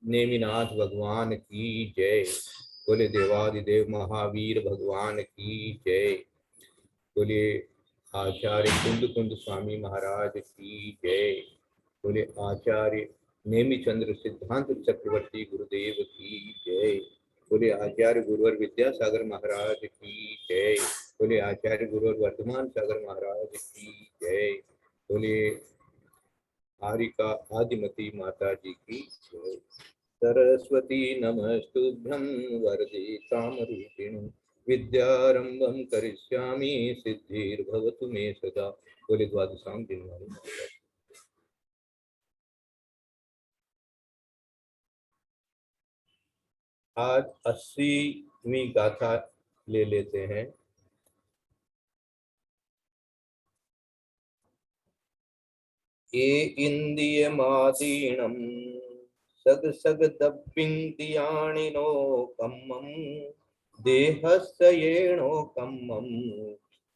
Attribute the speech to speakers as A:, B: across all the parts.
A: नेमिनाथ भगवान की जय। बोले देवादिदेव महावीर भगवान की जय। बोले आचार्य कुंद कुंद स्वामी महाराज की जय। बोले आचार्य नेमिचंद्र सिद्धांत चक्रवर्ती गुरुदेव की जय। बोले आचार्य गुरुवर विद्यासागर महाराज की जय। बोले आचार्य गुरुवर वर्धमान सागर महाराज की जय। बोले हारिका आदिमती माता जी की जय। सरस्वती नमस्तुभ्यं वरदे कामरूपिणि विद्यारंभं करिष्यामि सिद्धिर्भवतु मे सदा। बोले द्वादशां दिन वाले। आज 80वीं गाथा ले लेते हैं। ये इंद्रियमादीनं सग सग दब्बिन्द्रियाणिनो कम्मं देहस्य येनो कम्मं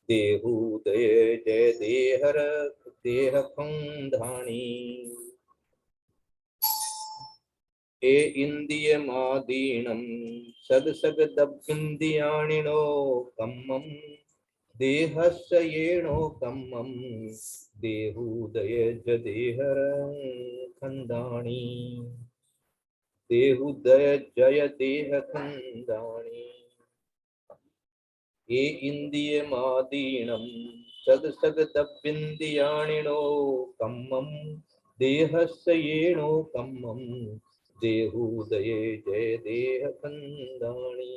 A: देहूदय जय देहर देहखंधाणी। ए इंद्रियमादीनं सग सग दब्बिन्द्रियाणिनो कम्मं देहस्य येनो कम्मं देहूदय ज देहर खंडाणी। देहूदय जय देह खंडाणी। ये इंद्रियमादीनं सग सग दब्बिन्द्रियाणिनो कम्मं देहस्य येनो कम्मं देहूदये जय देह खंडाणी।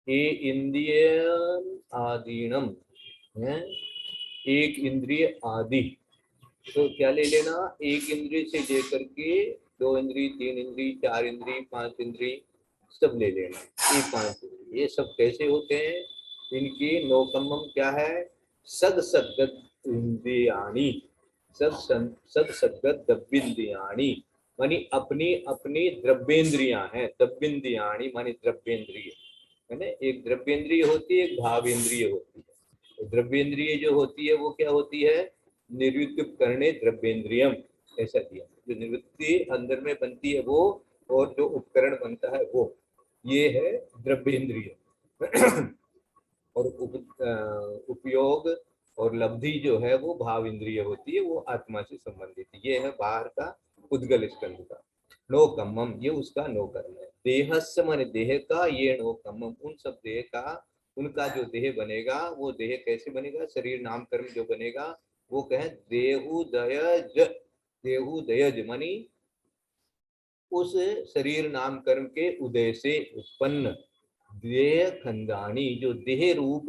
A: ये इंद्रिय आदीनम है, एक इंद्रिय आदि। तो क्या ले लेना, एक इंद्रिय से लेकर के 2 इंद्रिय, 3 इंद्रिय, 4 इंद्रिय, 5 इंद्रिय सब ले लेना। ये 5 इंद्रिय ये सब कैसे होते हैं, इनकी नौकम्मम क्या है, सद सद्गत इंद्रियाणी। सद सद्गत दब्बिंद्रियाणी मानी अपनी अपनी द्रव्येंद्रियां हैं। दब्बिंद्रियाणी मानी द्रव्येंद्रिय है ना। एक द्रव्येंद्रिय होती है, एक भावेंद्रिय होती है। द्रव्येंद्रिय जो होती है वो क्या होती है, निवृत्ति करने द्रव्येंद्रियम ऐसा दिया। जो निवृत्ति अंदर में बनती है वो, और जो उपकरण बनता है वो, ये है द्रव्येंद्रिय। और उपयोग और लब्धि जो है वो भाव इंद्रिय होती है, वो आत्मा से संबंधित। ये है बाहर का उद्गल स्कंद का। नो कम्मम ये उसका नो कर्म है। देहस्य माने देह का, ये नो कम्मम उन सब देह का, उनका जो देह बनेगा वो देह कैसे बनेगा, शरीर नाम कर्म जो बनेगा वो कहे देहुदयज। देहुदयज मानी उस शरीर नाम कर्म के उदय से उत्पन्न देह खंडाणी, जो देह रूप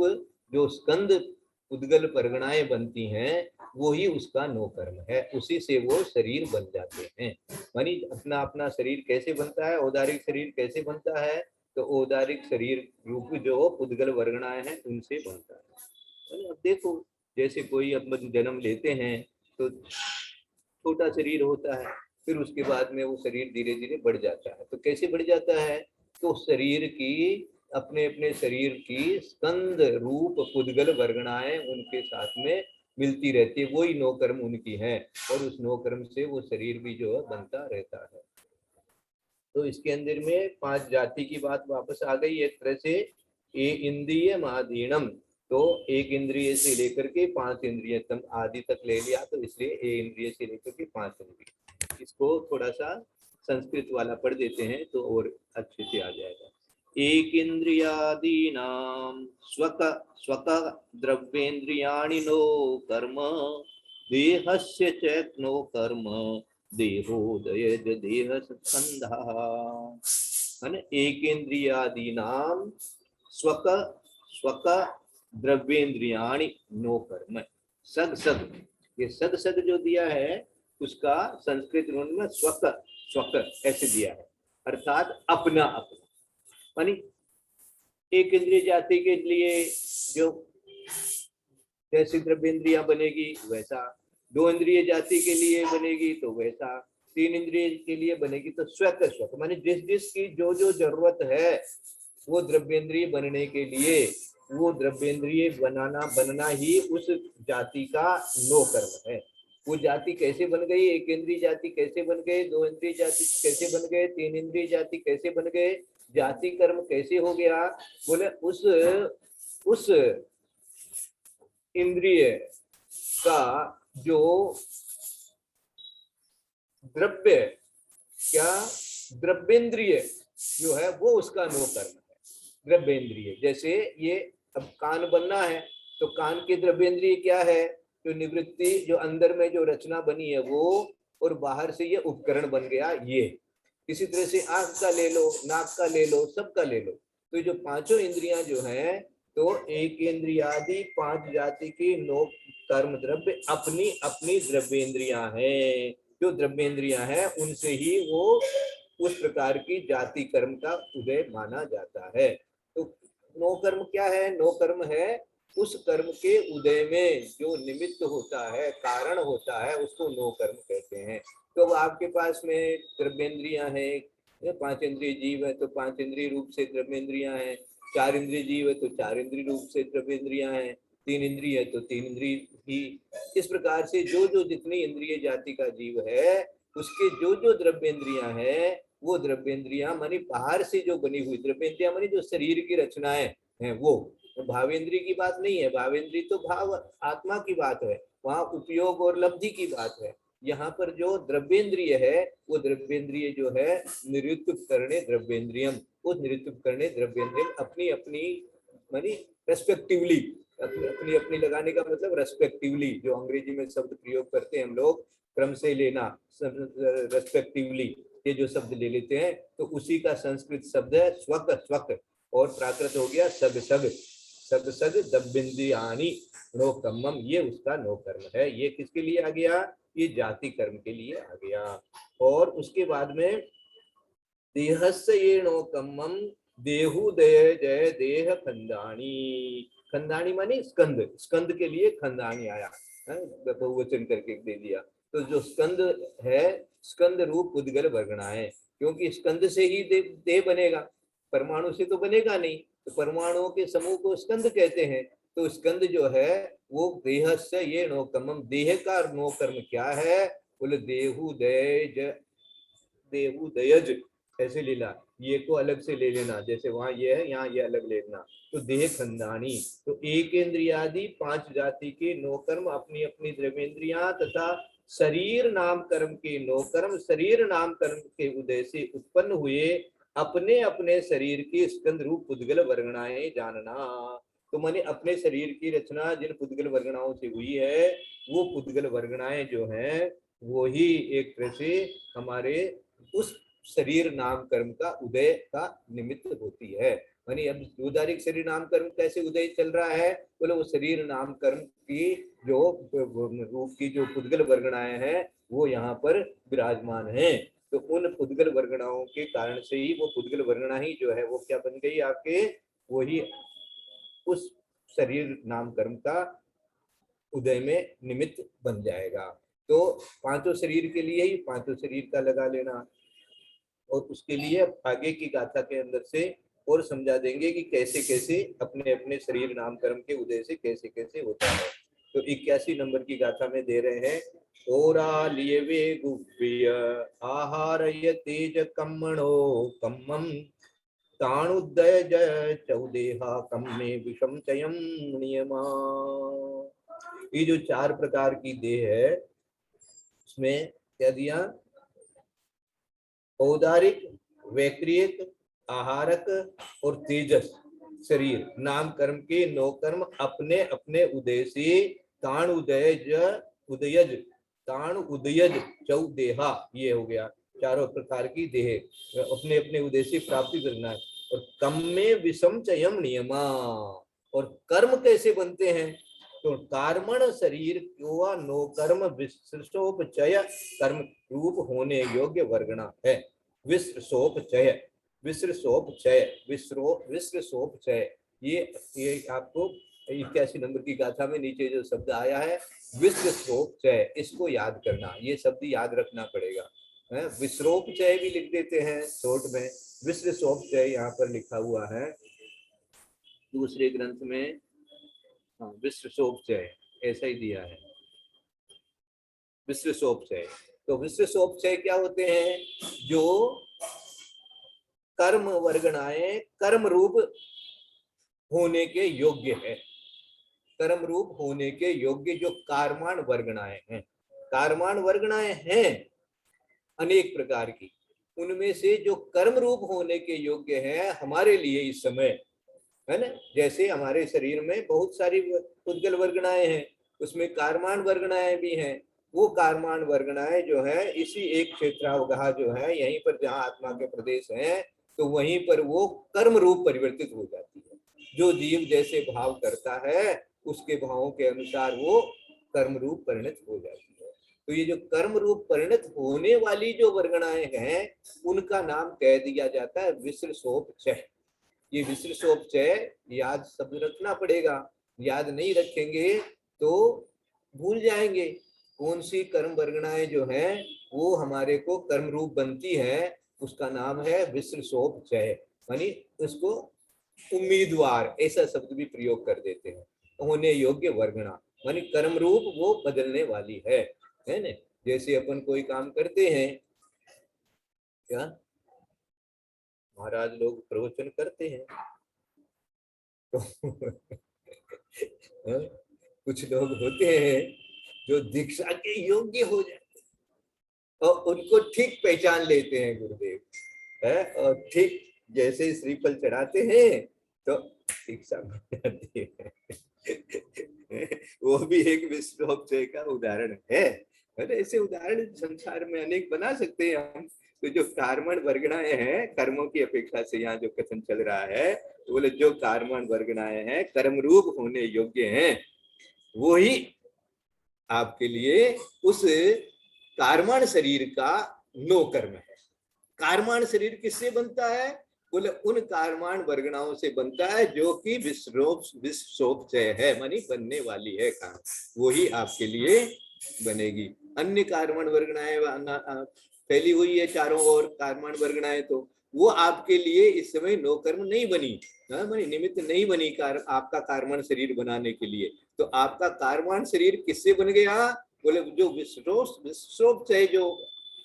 A: जो स्कंद उद्गल परगणाएं बनती हैं वो ही उसका नो कर्म है। उसी से वो शरीर बन जाते हैं। मानी अपना अपना शरीर कैसे बनता है, औदारिक शरीर कैसे बनता है, तो औदारिक शरीर रूप जो उद्गल वर्गणाएं हैं उनसे बनता है। अब देखो जैसे कोई अपन जन्म लेते हैं तो छोटा शरीर होता है, फिर उसके बाद में वो शरीर धीरे धीरे बढ़ जाता है। तो कैसे बढ़ जाता है, तो शरीर की अपने अपने शरीर की स्कंद रूप पुद्गल वर्गणाएं उनके साथ में मिलती रहती है, वही नो कर्म उनकी है। और उस नो कर्म से वो शरीर भी जो है बनता रहता है। तो इसके अंदर में 5 जाति की बात वापस आ गई एक तरह से। ए इंद्रिय माधीनम, तो एक इंद्रिय से लेकर के 5 इंद्रिय तक आदि तक ले लिया, तो इसलिए ए इंद्रिय से लेकर के 5 इंद्रिय। इसको थोड़ा सा संस्कृत वाला पढ़ देते हैं तो और अच्छे से आ जाएगा। एक इंद्रियादीनां स्वक स्वक द्रव्येन्द्रियाणि नो कर्म देहस्य चैत्नो कर्म देहोदय देह स्कंधः है ना। एक इंद्रियादीनां स्वक स्वक द्रव्येन्द्रियाणि नो कर्म। सग सग, ये सग सग जो दिया है उसका संस्कृत रूप में स्वक स्वक ऐसे दिया है, अर्थात अपना अपना। मानी एक इंद्रिय जाति के लिए जो जैसी द्रव्येंद्रिया बनेगी वैसा, 2 इंद्रिय जाति के लिए बनेगी तो वैसा, 3 इंद्रिय के लिए बनेगी तो स्वक स्वक। मानी जिस जिस की जो जो जरूरत है वो द्रव्येंद्रिय बनने के लिए वो द्रव्येंद्रिय बनना ही उस जाति का नो कर्म है। वो जाति कैसे बन गई, एक इंद्रिय जाति कैसे बन गए, दो इंद्रिय जाति कैसे बन गए, तीन इंद्रिय जाति कैसे बन गए, जाति कर्म कैसे हो गया? बोले उस इंद्रिय का जो द्रव्य क्या द्रव्येंद्रिय जो है वो उसका नो कर्म है। द्रव्येंद्रिय जैसे ये अब कान बनना है तो कान के द्रव्येंद्रिय क्या है? जो निवृत्ति, जो अंदर में जो रचना बनी है वो, और बाहर से ये उपकरण बन गया ये। इसी तरह से आंख का ले लो, नाक का ले लो, सबका ले लो। तो जो पांचों इंद्रियां जो हैं, तो एक इंद्रियादि पांच जाति की नो कर्म द्रव्य अपनी अपनी द्रव्येंद्रियां हैं। जो द्रव्येंद्रियां हैं उनसे ही वो उस प्रकार की जाति कर्म का उदय माना जाता है। तो नो कर्म क्या है? नो कर्म है उस कर्म के उदय में जो निमित्त होता है, कारण होता है, उसको नो कर्म कहते हैं। तो अब आपके पास में द्रव्येंद्रियां हैं, पांच इंद्रिय जीव है तो पांच इंद्रिय रूप से द्रव्येंद्रियां हैं, चार इंद्रिय जीव है तो चार इंद्रिय रूप से द्रव्येंद्रियां हैं, तीन इंद्रिय है तो तीन इंद्रिय ही। इस प्रकार से जो जो जितनी इंद्रिय जाति का जीव है उसके जो जो द्रव्येंद्रियां हैं, वो द्रव्येंद्रियां मानी बाहर से जो बनी हुई द्रव्येंद्रियां मानी जो शरीर की रचनाएं हैं वो। भावेंद्रिय की बात नहीं है, भावेंद्रिय तो भाव आत्मा की बात है, वहां उपयोग और लब्धि की बात है। यहाँ पर जो द्रव्येंद्रिय है वो द्रव्येंद्रिय जो है निरुक्त करने द्रव्येंद्रियम, उस निरुक्त करने द्रव्येंद्रियम अपनी अपनी मानी रेस्पेक्टिवली, अपनी अपनी लगाने का मतलब रेस्पेक्टिवली, जो अंग्रेजी में शब्द प्रयोग करते हैं हम लोग क्रम से लेना, रेस्पेक्टिवली ये जो शब्द ले लेते हैं तो उसी का संस्कृत शब्द है स्वक स्वक, और प्राकृत हो गया सग सग, सग सग दब्बिंद्रियानि नो कर्मम, ये उसका नो कर्म है। ये किसके लिए आ गया? ये जाति कर्म के लिए आ गया। और उसके बाद में देहस्य ये नो कर्मम देहु दय जय देह खंदानी, खंदानी मानी स्कंद, स्कंद के लिए खंदानी आया, बहुवचन करके दे दिया। तो जो स्कंद है, स्कंद रूप उद्गल वर्गणाएं, क्योंकि स्कंद से ही देह बनेगा, परमाणु से तो बनेगा नहीं। तो परमाणुओं के समूह को स्कंद कहते हैं। तो स्कंद जो है वो देह से ये नो कर्मम, देह का नो कर्म क्या है? बोले देहु दयज, देहु दयज ऐसे लेना, ये को अलग से ले लेना, जैसे वहां ये है यहाँ ये अलग लेना। तो देह खंदानी, तो एक इंद्रियादि पांच जाति के नो कर्म अपनी अपनी द्रव्येंद्रियां तथा शरीर नाम कर्म के नो कर्म शरीर नाम कर्म के उदय से उत्पन्न हुए अपने अपने शरीर की स्कंद रूप पुद्गल वर्गणाएं जानना। तो मैंने अपने शरीर की रचना जिन पुद्गल वर्गणाओं से हुई है, वो पुद्गल वर्गणाएं जो हैं वो ही एक तरह से हमारे उस शरीर नाम कर्म का उदय का निमित्त होती है। यानी अब उदारिक शरीर नाम कर्म कैसे उदय चल रहा है? बोले वो शरीर नाम कर्म की जो रूप की जो पुद्गल वर्गणाएं हैं वो यहाँ पर विराजमान हैं। तो उन पुद्गल वर्गणाओं के कारण से ही वो पुद्गल वर्गणा ही जो है वो क्या बन गई आपके? वो ही उस शरीर नाम कर्म का उदय में निमित्त बन जाएगा। तो पांचों शरीर के लिए ही पांचों शरीर का लगा लेना, और उसके लिए आगे की गाथा के अंदर से और समझा देंगे कि कैसे कैसे अपने अपने शरीर नाम कर्म के उदय से कैसे कैसे होता है। तो 81 नंबर की गाथा में दे रहे हैं, ओरा लिए वे गुव्य आहार तेज कम्मणो कम्मम ताणुदय जय चौदेहा कम्मे विषम चयम नियमा। ये जो चार प्रकार की देह है उसमें क्या दिया? औदारिक, वैक्रियक, आहारक और तेजस शरीर नाम कर्म के नौ कर्म अपने अपने उदय से ताण उदयज उदयज ताण उदयज चौदेहा, ये हो गया चारों प्रकार की देह अपने अपने उदय से प्राप्ति करना है। और कम में विषम चयम नियमा, और कर्म कैसे बनते हैं? तो कर्मण शरीर युवा नो कर्म विसृष्टोपचय कर्म रूप होने योग्य वर्गणा है। विसृष्टोपचय, विसृष्टोपचय, विसृष्टोपचय, ये आपको 81 नंबर की गाथा में नीचे जो शब्द आया है विसृष्टोपचय, इसको याद करना, ये शब्द याद रखना पड़ेगा। विसरोपचय भी लिख देते हैं शॉर्ट में, विसृष्टोपचय यहाँ पर लिखा हुआ है। दूसरे ग्रंथ में विश्वसोपचय ऐसा ही दिया है, विश्वसोपचय। तो विश्वसोपचय क्या होते हैं? जो कर्म वर्गणाएं कर्म रूप होने के योग्य है, कर्म रूप होने के योग्य जो कार्माण वर्गणाएं हैं। कार्माण वर्गणाएं हैं अनेक प्रकार की, उनमें से जो कर्म रूप होने के योग्य है हमारे लिए इस समय, है ना। जैसे हमारे शरीर में बहुत सारी पुद्गल वर्गणाएं हैं, उसमें कार्माण वर्गणाएं भी हैं। वो कार्माण वर्गणाएं जो है इसी एक क्षेत्रावगाह जो है यहीं पर जहाँ आत्मा के प्रदेश हैं, तो वहीं पर वो कर्म रूप परिवर्तित हो जाती है। जो जीव जैसे भाव करता है उसके भावों के अनुसार वो कर्म रूप परिणत हो जाती है। तो ये जो कर्म रूप परिणत होने वाली जो वर्गणाएं हैं उनका नाम कह दिया जाता है विश्रसोपचय। ये विश्रसोपचय याद शब्द रखना पड़ेगा, याद नहीं रखेंगे तो भूल जाएंगे। कौन सी कर्म वर्गणाएं जो हैं वो हमारे को कर्म रूप बनती है, उसका नाम है विश्रसोपचय। यानी उसको उम्मीदवार ऐसा शब्द भी प्रयोग कर देते हैं। होने योग्य वर्गणा मानी कर्म रूप वो बदलने वाली है ना। जैसे अपन कोई काम करते हैं, क्या महाराज लोग प्रवचन करते हैं तो कुछ लोग होते हैं जो दीक्षा के योग्य हो जाते हैं और उनको ठीक पहचान लेते हैं गुरुदेव है, और ठीक जैसे श्रीफल चढ़ाते हैं तो दीक्षा मिल जाती है। वो भी एक विश्वोपचय का उदाहरण है। ऐसे उदाहरण संसार में अनेक बना सकते हैं हम। तो जो कार्मण वर्गणाएं हैं कर्मों की अपेक्षा से यहाँ जो कथन चल रहा है, तो बोले जो कार्मण वर्गणाएं हैं कर्म रूप होने योग्य हैं वो ही आपके लिए उस कार्मण शरीर का नो कर्म है। कार्माण शरीर किससे बनता है? बोले उन कार्माण वर्गणाओं से बनता है जो कि विश्वोपचय है, मानी बनने वाली है काम, वो ही आपके लिए बनेगी। अन्य कार्माण वर्गणाएं फैली हुई है चारों ओर कार्माण वर्गणाएं, तो वो आपके लिए इस समय नो कर्म नहीं बनी, मानी निमित्त नहीं बनी आपका कार्माण शरीर बनाने के लिए। तो आपका कार्माण शरीर किससे बन गया? बोले जो विश्वोपचय जो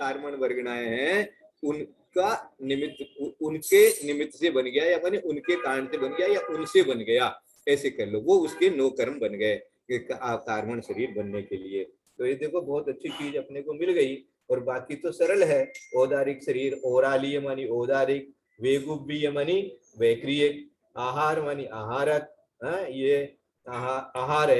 A: कार्माण वर्गणाएं हैं उनका निमित्त उनके निमित्त से बन गया, या माने उनके कारण से बन गया, या उनसे बन गया, ऐसे कर लो। वो उसके नो कर्म बन गए कार्मण शरीर बनने के लिए। तो ये देखो बहुत अच्छी चीज अपने को मिल गई। और बाकी तो सरल है। औदारिक शरीर, ओरालीय मानी औदारिक, वेगुब्बीय मानी वैक्रिय, आहार मानी आहारक, ये आहार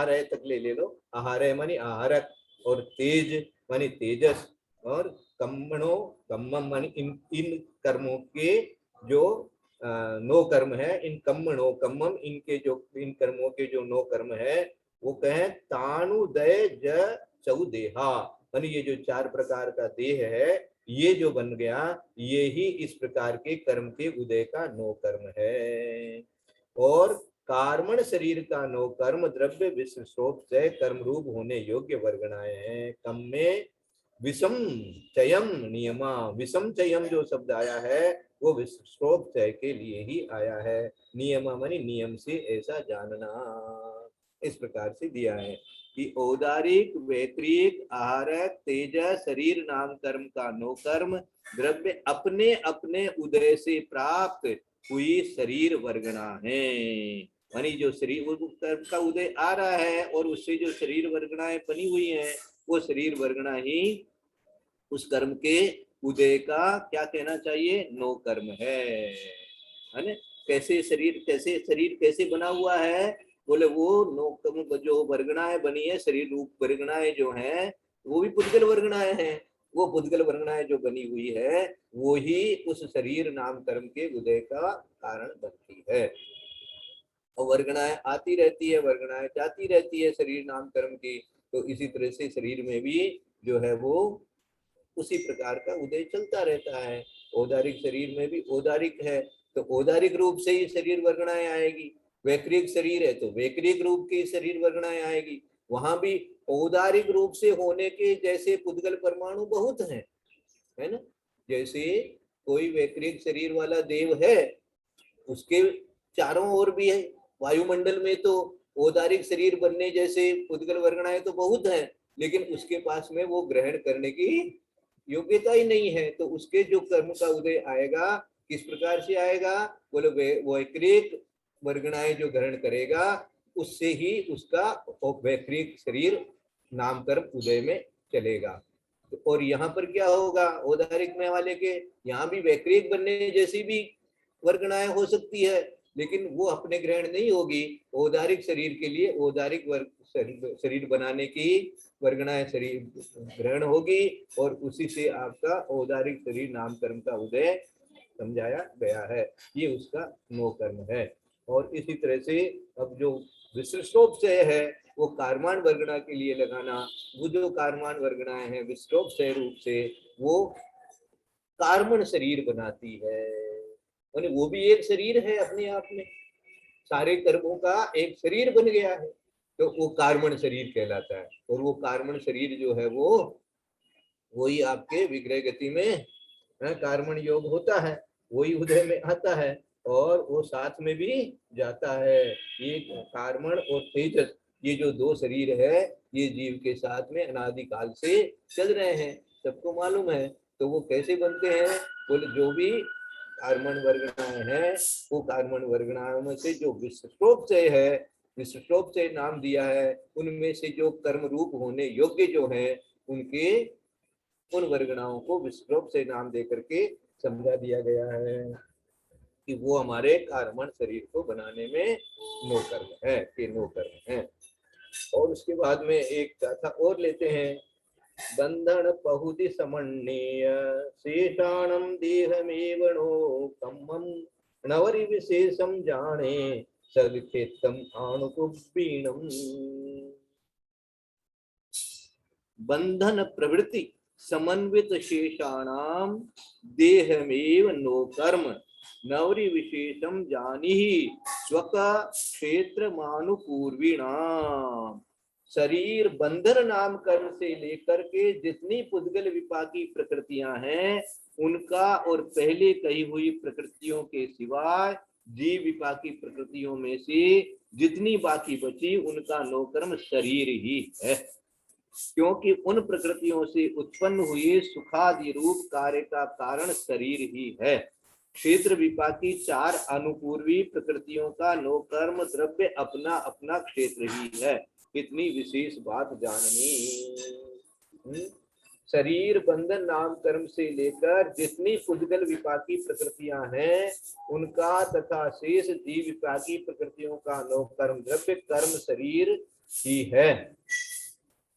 A: है तक ले लो, आहार है मानी आहारक, और तेज मानी तेजस, और कम्मणो कम्मम मानी इन कर्मों के जो नो कर्म है, इन कम्मणो कम्मम इनके जो इन कर्मों के जो नो कर्म है वो कहें तानुदय ज चौदेहा, मानी ये जो चार प्रकार का देह है ये जो बन गया ये ही इस प्रकार के कर्म के उदय का नो कर्म है। और कार्मण शरीर का नो कर्म द्रव्य विश्वोपचय कर्म रूप होने योग्य वर्गणाएं हैं। कम में विषम चयम नियमा, विषम चयम जो शब्द आया है वो विश्वोपचय के लिए ही आया है। नियमा मानी नियम से ऐसा जानना, इस प्रकार से दिया है कि औदारिक वैक्रिक आहारक तेज शरीर नाम कर्म का नो कर्म द्रव्य अपने अपने उदय से प्राप्त हुई शरीर वर्गणा है। मानी जो शरीर कर्म का उदय आ रहा है और उससे जो शरीर वर्गणाएं बनी हुई हैं वो शरीर वर्गणा ही उस कर्म के उदय का क्या कहना चाहिए? नो कर्म है ना। कैसे शरीर कैसे बना हुआ है? बोले वो नो कर्म जो वर्गणाएं बनी है शरीर रूप वर्गणाएं जो हैं वो भी पुद्गल वर्गणाएं हैं। वो पुद्गल वर्गणाएं जो बनी हुई है वो ही उस शरीर नाम कर्म के उदय का कारण बनती है। और वर्गणाएं आती रहती है, वर्गणाएं जाती रहती है शरीर नाम कर्म की। तो इसी तरह से शरीर में भी जो है वो उसी प्रकार का उदय चलता रहता है। औदारिक शरीर में भी औदारिक है तो औदारिक रूप से ही शरीर वर्गणाएं आएगी, वैक्रिक शरीर है तो वैक्रिक रूप की शरीर वर्गणाएं आएगी। वहां भी औदारिक रूप से होने के जैसे पुद्गल परमाणु बहुत हैं, है ना। जैसे कोई वैक्रिक शरीर वाला देव है उसके चारों ओर भी है। वायुमंडल में तो औदारिक शरीर बनने जैसे पुद्गल वर्गणाएं तो बहुत है, लेकिन उसके पास में वो ग्रहण करने की योग्यता ही नहीं है। तो उसके जो कर्म का उदय आएगा किस प्रकार से आएगा, बोले वैक्रिक वर्गणाएं जो ग्रहण करेगा उससे ही उसका वैक्रिक शरीर नाम कर्म उदय में चलेगा। और यहाँ पर क्या होगा, औदारिक में वाले के यहाँ भी वैक्रिक बनने जैसी भी वर्गणाएं हो सकती है, लेकिन वो अपने ग्रहण नहीं होगी। औदारिक शरीर के लिए औदारिक वर्ग शरीर बनाने की वर्गणाएं शरीर ग्रहण होगी, और उसी से आपका औदारिक शरीर नाम कर्म का उदय समझाया गया है। ये उसका नो कर्म है। और इसी तरह से अब जो विशिष्टोपचय है वो कार्मान वर्गणा के लिए लगाना, वो जो कार्मान वर्गणाएं हैं विशिष्टोपचय रूप से वो कार्मण शरीर बनाती है, यानी वो भी एक शरीर है अपने आप में, सारे कर्मों का एक शरीर बन गया है, तो वो कार्मण शरीर कहलाता है। और वो कार्मण शरीर जो है वो वही आपके विग्रह गति में कार्मण योग होता है, वही उदय में आता है और वो साथ में भी जाता है। ये कार्मण और तेजस ये जो दो शरीर है ये जीव के साथ में अनादिकाल से चल रहे हैं, सबको मालूम है। तो वो कैसे बनते हैं, बोले जो भी कार्मण वर्गणाएं हैं वो कार्मण वर्गणाओं में से जो विशिष्टोपचय है, विशिष्टोपचय नाम दिया है, उनमें से जो कर्म रूप होने योग्य जो है उनके उन वर्गणाओं को विशिष्टोपचय नाम दे करके समझा दिया गया है कि वो हमारे कार्मण शरीर को बनाने में नो कर्म है, कि नो कर्म है। और उसके बाद में एक गाथा और लेते हैं, बंधन पहुति समन्नीय शेषाणम देहमेव नो कम्मम नवरि विशेषम जाने सदखेतम आनुकुब्बीणम। बंधन प्रवृत्ति समन्वित शेषाणाम देहमेव नो कर्म नवरि विशेषम जानिहि स्वक क्षेत्र मानुपूर्विणाम। शरीर बंधन नाम कर्म से लेकर के जितनी पुद्गल विपाकी प्रकृतियां हैं उनका और पहले कही हुई प्रकृतियों के सिवाय जीव विपाकी प्रकृतियों में से जितनी बाकी बची उनका नो कर्म शरीर ही है, क्योंकि उन प्रकृतियों से उत्पन्न हुए सुखादि रूप कार्य का कारण शरीर ही है। क्षेत्र विपाकी चार अनुपूर्वी प्रकृतियों का नो कर्म द्रव्य अपना अपना क्षेत्र ही है, इतनी विशेष बात जाननी। शरीर बंधन नाम कर्म से लेकर जितनी पुद्गल विपाकी प्रकृतियां हैं उनका तथा शेष जीव विपाकी प्रकृतियों का नो कर्म द्रव्य कर्म शरीर ही है,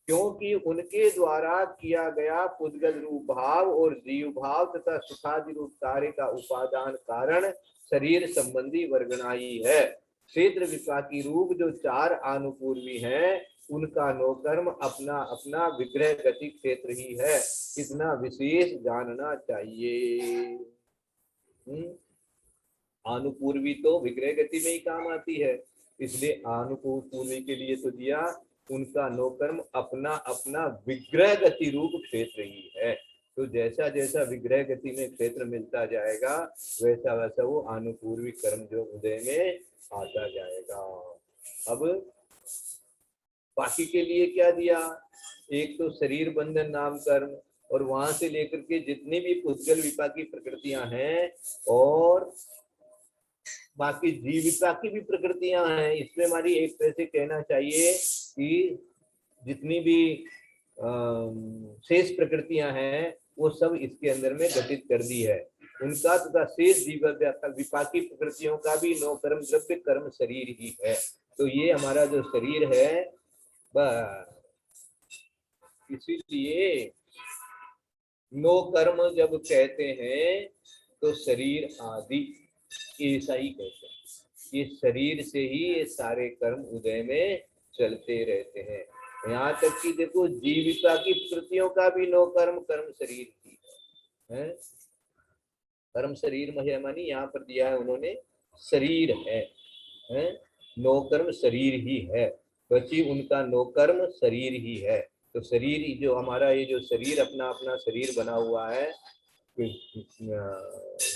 A: क्योंकि उनके द्वारा किया गया पुद्गल रूप भाव और जीव भाव तथा सुखादि रूप कार्य का उपादान कारण शरीर संबंधी वर्गणाई है। क्षेत्र विपाकी रूप जो चार अनुपूर्वी हैं उनका नो कर्म अपना अपना विग्रह गति क्षेत्र ही है, इतना विशेष जानना चाहिए। अनुपूर्वी तो विग्रह गति में ही काम आती है, इसलिए अनुपूर्वी के लिए तो दिया उनका नो कर्म अपना अपना विग्रह गति रूप क्षेत्र ही है। तो जैसा जैसा विग्रह गति में क्षेत्र मिलता जाएगा वैसा वैसा वो अनुपूर्वी कर्म जो उदय में आता जाएगा। अब बाकी के लिए क्या दिया, एक तो शरीर बंधन नाम कर्म और वहां से लेकर के जितनी भी पुद्गल विपाकी प्रकृतियां हैं और बाकी जीव विपाकी भी प्रकृतियां हैं, इसमें हमारी एक तरह से कहना चाहिए कि जितनी भी शेष प्रकृतियां हैं वो सब इसके अंदर में गठित कर दी है। उनका तथा शेष जीव विपाकी प्रकृतियों का भी नो कर्म द्रव्य कर्म शरीर ही है। तो ये हमारा जो शरीर है इसीलिए नो कर्म जब कहते हैं तो शरीर आदि ऐसा ही कहते हैं, ये शरीर से ही ये सारे कर्म उदय में चलते रहते हैं। यहाँ तक कि देखो जीविका की प्रकृतियों का भी नो कर्म कर्म शरीर ही है। कर्म शरीर मानी यहाँ पर दिया है उन्होंने शरीर है, नो कर्म शरीर ही है, बची उनका नो कर्म शरीर ही है। तो शरीर जो हमारा ये जो शरीर अपना अपना शरीर बना हुआ है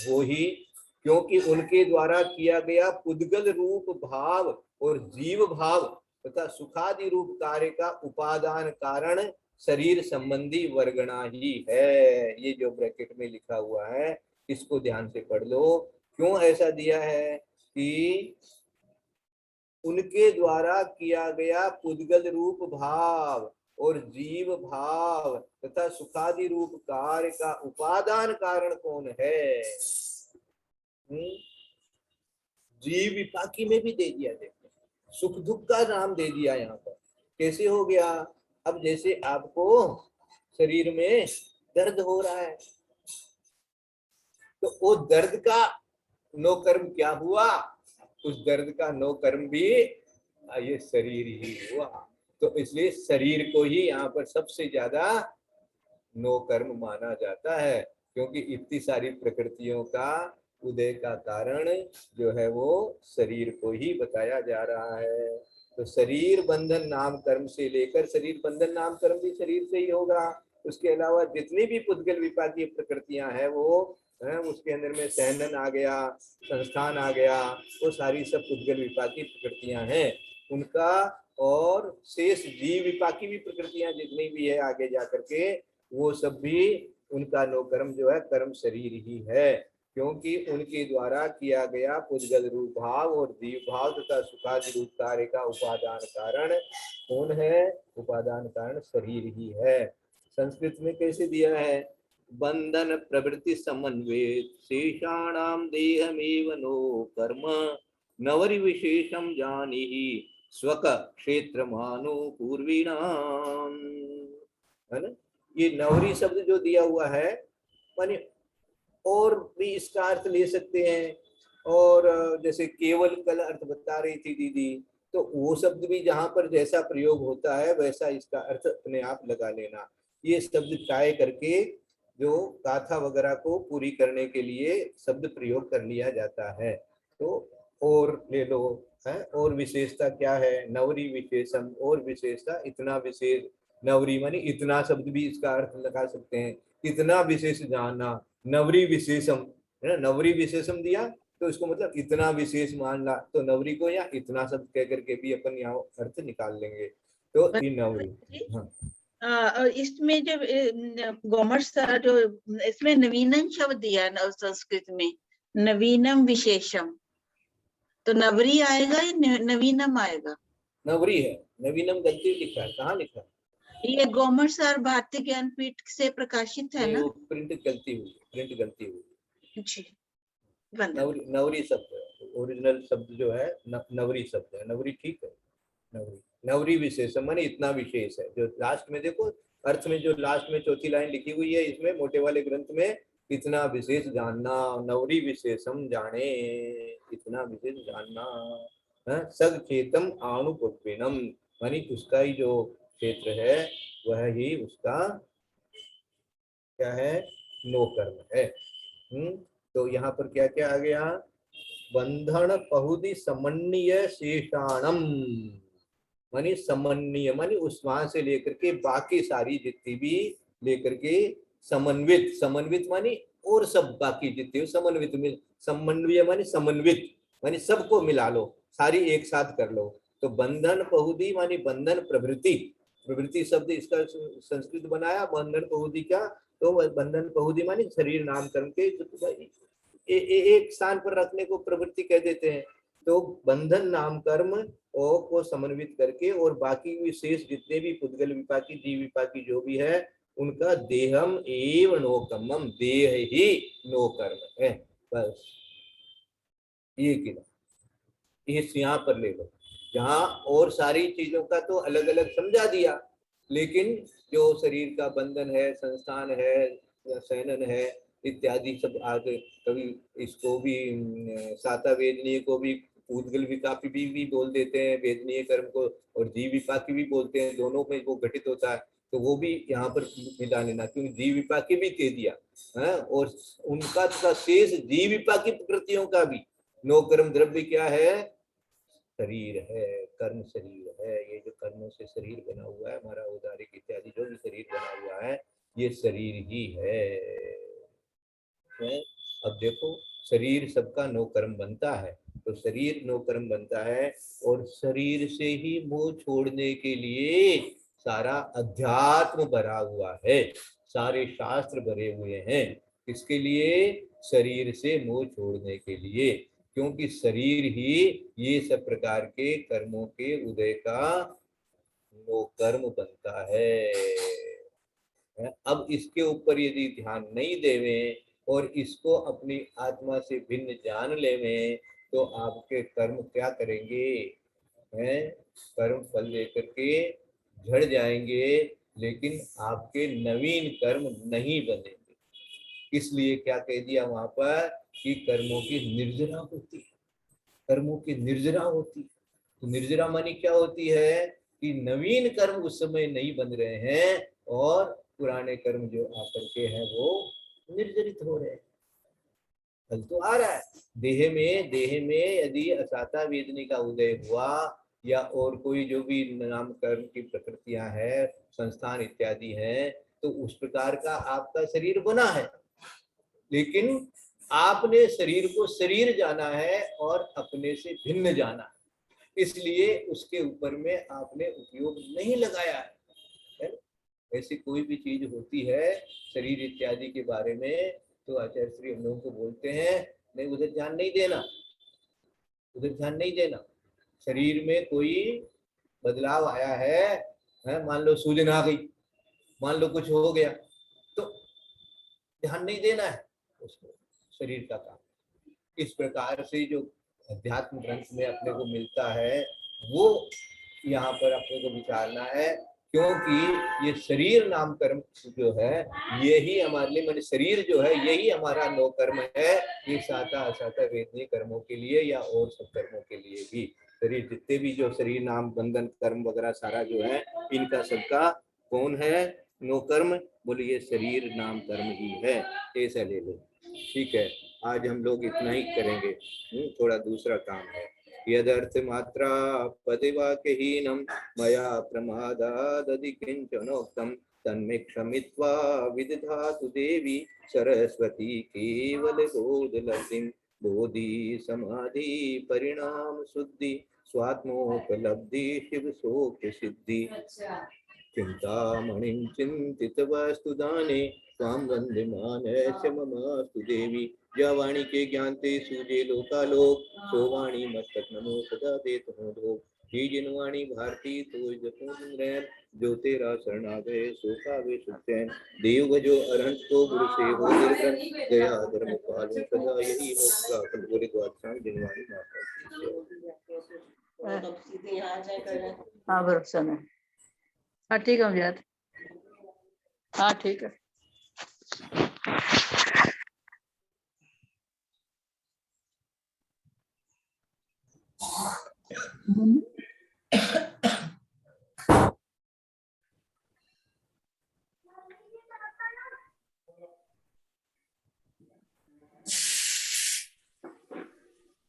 A: वो ही क्योंकि उनके द्वारा किया गया पुद्गल रूप भाव और जीव भाव तथा सुखादि रूप कार्य का उपादान कारण शरीर संबंधी वर्गणा ही है। ये जो ब्रैकेट में लिखा हुआ है इसको ध्यान से पढ़ लो। क्यों ऐसा दिया है कि उनके द्वारा किया गया पुद्गल रूप भाव और जीव भाव तथा सुखादि रूप कार्य का उपादान कारण कौन है। जीव विपाकी में भी दे दिया, देखो सुख दुख का नाम दे दिया। यहाँ पर कैसे हो गया, अब जैसे आपको शरीर में दर्द हो रहा है तो वो दर्द का नो कर्म क्या हुआ, उस दर्द का नो कर्म भी ये शरीर ही हुआ। तो इसलिए शरीर को ही यहाँ पर सबसे ज्यादा नो कर्म माना जाता है, क्योंकि इतनी सारी प्रकृतियों का उदय का कारण जो है वो शरीर को ही बताया जा रहा है। तो शरीर बंधन नाम कर्म से लेकर, शरीर बंधन नाम कर्म भी शरीर से ही होगा। उसके अलावा जितनी भी पुद्गल विपाकी प्रकृतियां हैं वो है, उसके अंदर में सहनन आ गया, संस्थान आ गया, वो सारी सब पुद्गल विपाकी प्रकृतियां हैं उनका। और शेष जीव विपाकी भी प्रकृतियां जितनी भी है आगे जा करके वो सब भी उनका नो कर्म जो है कर्म शरीर ही है, क्योंकि उनके द्वारा किया गया पुद्गल रूप भाव और जीव भाव तथा सुखादि रूप कार्य का उपादान कारण कौन है, उपादान कारण शरीर ही है। संस्कृत में कैसे दिया है, बंधन प्रवृत्ति समन्वय शेषाणाम देहमेव नो कर्म नवरि विशेषम जानी स्वक क्षेत्र मानो पूर्वीणाम, है ना। ये नवरी शब्द जो दिया हुआ है माने और भी इसका अर्थ ले सकते हैं, और जैसे केवल कल अर्थ बता रही थी दीदी, तो वो शब्द भी जहां पर जैसा प्रयोग होता है वैसा इसका अर्थ अपने आप लगा लेना। ये शब्द ट्राई करके जो गाथा वगैरह को पूरी करने के लिए शब्द प्रयोग कर लिया जाता है। तो और ले लो है, और विशेषता क्या है, नवरी विशेषम, और विशेषता इतना विशेष, नवरी मानी इतना शब्द भी इसका अर्थ लगा सकते हैं, इतना विशेष जानना, नवरी विशेषम है ना, नवरी विशेषम दिया तो इसको मतलब इतना विशेष मान ला, तो नवरी को या इतना शब्द कह करके भी अपन यहाँ अर्थ निकाल लेंगे। तो ये नवरी। हाँ
B: और इसमें जो कॉमर्स जो इसमें नवीनम शब्द दिया है संस्कृत में, नवीनम विशेषम, तो नवरी आएगा या नवीनम आएगा?
A: नवरी है, नवीनम गलती लिखा है, कहाँ लिखा है?
B: ये कॉमर्स और भारतीय ज्ञानपीठ से प्रकाशित है ना?
A: प्रिंट गलती हुई, प्रिंट गलती हुई
B: जी।
A: नवरी, नवरी शब्द है, ओरिजिनल शब्द जो है नवरी शब्द है, नवरी ठीक है। नवरी, नवरी विशेषम माने इतना विशेष है। जो लास्ट में देखो अर्थ में जो लास्ट में चौथी लाइन लिखी हुई है इसमें मोटे वाले ग्रंथ में, इतना विशेष जानना, नवरी विशेषम जाने, इतना विशेष जानना। सग चेतम आनुपत्विनम मानी उसका ही जो क्षेत्र है वह ही उसका क्या है, नो कर्म है। तो यहाँ पर क्या क्या आ गया, बंधन पहुदी समन्वय शेषाणम मानी समन्वय मानी उस वहां से लेकर के बाकी सारी जितनी भी लेकर के समन्वित, समन्वित मानी और सब बाकी जितने समन्वित में, समन्वय मानी समन्वित मानी सबको मिला लो, सारी एक साथ कर लो। तो बंधन पहुदी मानी बंधन प्रवृत्ति, प्रवृत्ति शब्द इसका संस्कृत बनाया बंधन पहुदी का, तो बंधन पहुदी मानी शरीर नाम कर्म के एक स्थान पर रखने को प्रवृत्ति कह देते हैं। तो बंधन नाम कर्म को समन्वित करके और बाकी विशेष जितने भी पुद्गल विपाकी जीव विपाकी जो भी है उनका देहम एव नो कर्मम, देह ही नो कर्म है। बस ये किया, इस यहाँ पर ले लो, जहाँ और सारी चीजों का तो अलग अलग समझा दिया, लेकिन जो शरीर का बंधन है, संस्थान है, सहनन है इत्यादि सब आगे, कभी इसको भी साता वेदनीय को भी पूदगल विपाकी भी बोल देते हैं, वेदनीय कर्म को, और जीव विपाकी भी बोलते हैं, दोनों में वो घटित होता है। तो वो भी यहाँ पर मिला लेना, क्योंकि जीव विपाकी भी कह दिया है, और उनका तथा शेष जीव विपाकी प्रकृतियों का भी नो कर्म द्रव्य क्या है, शरीर है, कर्म शरीर है। ये जो कर्मों से शरीर बना हुआ है हमारा, उदारिक इत्यादि जो भी शरीर बना हुआ है ये शरीर ही है। अब देखो शरीर सबका नौकर्म बनता है, तो शरीर नौकर्म बनता है और शरीर से ही मोह छोड़ने के लिए सारा अध्यात्म भरा हुआ है, सारे शास्त्र भरे हुए हैं। इसके लिए शरीर से मोह छोड़ने के लिए, क्योंकि शरीर ही ये सब प्रकार के कर्मों के उदय का नौकर्म बनता है। अब इसके ऊपर यदि ध्यान नहीं देवें और इसको अपनी आत्मा से भिन्न जान लेवें तो आपके कर्म क्या करेंगे, हैं? कर्म फल लेकर के झड़ जाएंगे, लेकिन आपके नवीन कर्म नहीं बनेंगे। इसलिए क्या कह दिया वहां पर कि कर्मों की निर्जरा होती है, कर्मों की निर्जरा होती है। तो निर्जरा मानी क्या होती है कि नवीन कर्म उस समय नहीं बन रहे हैं और पुराने कर्म जो आकर के हैं वो निर्जरित हो रहे हैं। फल तो आ रहा है देह में यदि असाता वेदनी का उदय हुआ या और कोई जो भी नाम कर्म की प्रकृतियां हैं, संस्थान इत्यादि हैं, तो उस प्रकार का आपका शरीर बना है, लेकिन आपने शरीर को शरीर जाना है और अपने से भिन्न जाना है, इसलिए उसके ऊपर में आपने उपयोग नहीं लगाया है। ऐसी कोई भी चीज होती है शरीर इत्यादि के बारे में तो आचार्य श्री हम लोगों को बोलते हैं नहीं, उधर ध्यान नहीं देना, उधर ध्यान नहीं देना। शरीर में कोई बदलाव आया है, मान लो सूजन आ गई, मान लो कुछ हो गया, तो ध्यान नहीं देना है उसको, शरीर का काम। इस प्रकार से जो अध्यात्म ग्रंथ में अपने को मिलता है वो यहाँ पर अपने को विचारना है, क्योंकि ये शरीर नाम कर्म जो है यही हमारे लिए, मैंने शरीर जो है यही हमारा नौ कर्म है। ये साता असाता वेदनीय कर्मों के लिए या और सब कर्मों के लिए भी, शरीर जितने भी जो शरीर नाम बंधन कर्म वगैरह सारा जो है इनका सबका कौन है नो कर्म, बोलिए शरीर नाम कर्म ही है, ऐसा ले लो। ठीक है, आज हम लोग इतना ही करेंगे, थोड़ा दूसरा काम है। यदर्थ मात्रा पदिवाक्यहीनं मया प्रमादादधि किंचनोक्तं तन्मे क्षमित्वा विदधातु देवी सरस्वती केवल बोधलब्धिं बोधि समाधि परिणाम शुद्धि स्वात्मोपलब्धि शिव शोक सिद्धि चिंतामणिं चिंतितवस्तुदाने स्वां वंद्यमानस्य ममास्तु देवी। या वाणी के ज्ञान ते सूझे लोकालोक, सो वाणी मस्तक नमो सदा देत हो लोक। ही जिन वाणी भारती तो जपो रैन, जो तेरा शरण आवे सो पावे सुख चैन। देव भजो अरहंत को गुरु से हो निर्धन, दया धर्म पालो सदा यही हो प्रार्थना। बोले तो अच्छा जिन वाणी
C: हाँ भरोसा नहीं। हाँ ठीक है अमजद, हाँ ठीक है।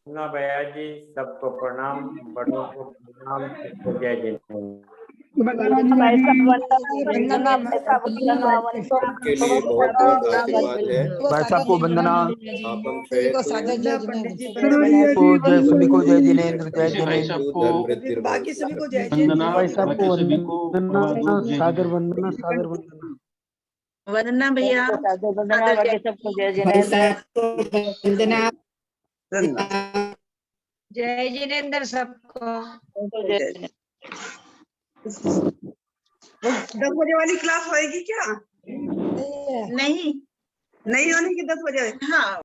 D: ना भैया जी, सबको प्रणाम, बड़ों को प्रणाम, सबको जय जय।
A: के लिए बहुत बहुत आशीर्वाद है।
E: भाई साहब को वंदना,
A: आपम
E: सभी को जय जिनेंद्र, जय जिनेंद्र।
F: बाकी सभी को जय
E: वंदना भाई साहब को वंदना, सादर वंदना, सादर वंदना।
B: वंदना भैया,
C: सबको जय जिनेंद्र,
F: जय जिनेंद्र सबको। 10 बजे वाली क्लास होएगी क्या?
B: नहीं
F: नहीं होने की 10 बजे।
B: हाँ